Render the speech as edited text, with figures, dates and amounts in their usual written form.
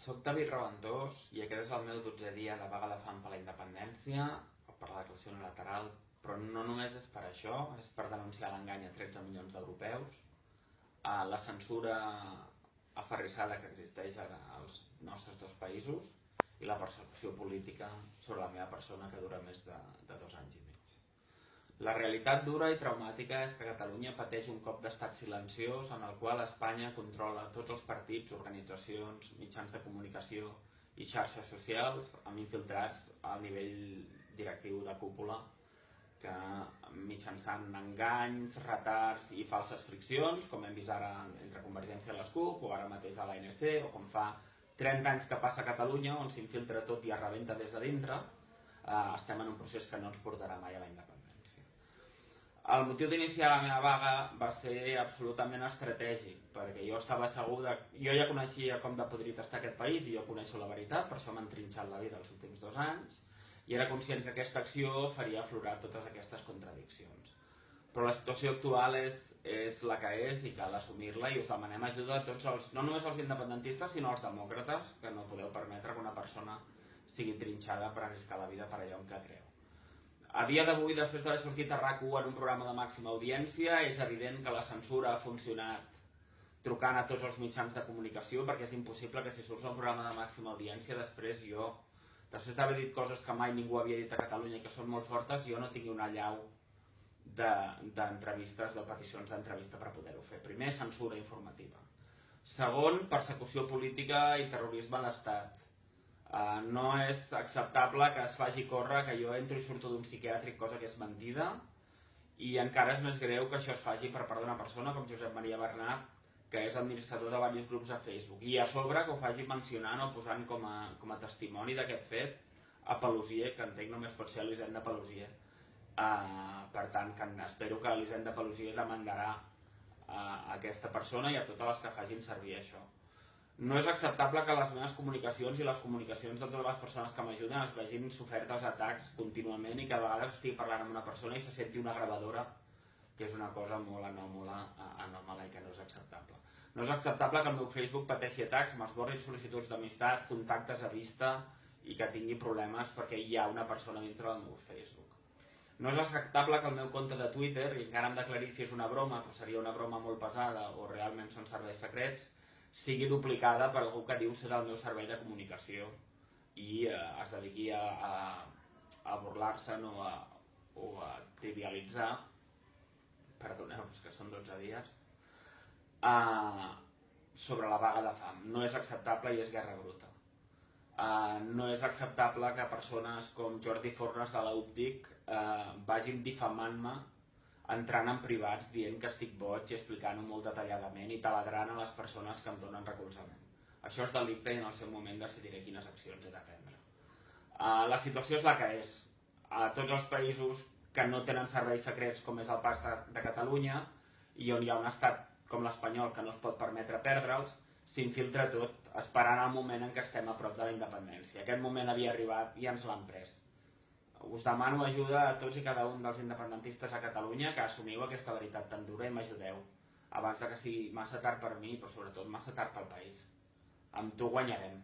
Soc David Raventós i aquest és el meu 12è dia de vaga de fam per la independència o per la declaració unilateral, però no només és per això, és per denunciar l'engany a 13 milions d'europeus, la censura aferrissada que existeix als nostres dos països i la persecució política sobre la meva persona que dura més de 2 anys i mig. La realitat dura i traumàtica és que Catalunya pateix un cop d'estat silenciós en el qual Espanya controla tots els partits, organitzacions, mitjans de comunicació i xarxes socials amb infiltrats al nivell directiu de cúpula que mitjançant enganys, retards i falses friccions, com hem vist ara entre Convergència i les CUP o ara mateix a l'ANC, o com fa 30 anys que passa a Catalunya on s'infiltra tot i es rebenta des de dintre, estem en un procés que no ens portarà mai a la independència. El motiu d'iniciar la meva vaga va ser absolutament estratègic, perquè jo estava segur jo ja coneixia com de podrit està aquest país i jo coneixo la veritat, per això m'han trinxat la vida els últims 2 anys, i era conscient que aquesta acció faria aflorar totes aquestes contradiccions. Però la situació actual és la que és i cal assumir-la i us demanem ajuda a tots no només els independentistes, sinó els demòcrates, que no podeu permetre que una persona sigui trinxada per arriscar la vida per allò en què creu. A dia d'avui, després d'haver sortit a RAC1 en un programa de màxima audiència, és evident que la censura ha funcionat trucant a tots els mitjans de comunicació, perquè és impossible que si surts a un programa de màxima audiència, després d'haver dit coses que mai ningú havia dit a Catalunya i que són molt fortes, jo no tingui una allau d'entrevistes, de peticions d'entrevista per poder-ho fer. Primer, censura informativa. Segon, persecució política i terrorisme a l'Estat. No és acceptable que es faci córrer que jo entro i surto d'un psiquiàtric, cosa que és mentida, i encara és més greu que això es faci per part d'una persona com Josep Maria Bernat, que és administrador de diversos grups a Facebook, i a sobre que ho faci mencionant o posant com a testimoni d'aquest fet a Paluzie, que entenc només pot ser l'Hisenda Paluzie. Per tant, espero que l'Hisenda Paluzie demandarà a aquesta persona i a totes les que facin servir això. No és acceptable que les meves comunicacions i les comunicacions de totes les persones que m'ajuden es vegin sofertes atacs contínuament i que a vegades estigui parlant amb una persona i se senti una gravadora, que és una cosa molt anòmala i que no és acceptable. No és acceptable que el meu Facebook pateixi atacs, m'esborrin sol·licituds d'amistat, contactes a vista i que tingui problemes perquè hi ha una persona dintre del meu Facebook. No és acceptable que el meu compte de Twitter, i encara hem d'aclarir si és una broma, però seria una broma molt pesada o realment són serveis secrets, sigui duplicada per algú que diu ser del meu servei de comunicació i es dediqui a burlar-se'n o a trivialitzar, perdoneu, que són 12 dies, sobre la vaga de fam. No és acceptable i és guerra bruta. No és acceptable que persones com Jordi Fornes de l'Òptic vagin difamant-me entrant en privats dient que estic boig i explicant-ho molt detalladament i taladrant a les persones que em donen recolzament. Això és delicte i en el seu moment decidiré quines accions he de prendre. La situació és la que és. A tots els països que no tenen serveis secrets com és el pas de Catalunya i on hi ha un estat com l'espanyol que no es pot permetre perdre'ls, s'infiltra tot esperant el moment en què estem a prop de la independència. Aquest moment havia arribat i ens l'han pres. Us demano ajuda a tots i cada un dels independentistes a Catalunya que assumiu aquesta veritat tan dura i m'ajudeu abans que sigui massa tard per mi, però sobretot massa tard pel país. Amb tu guanyarem.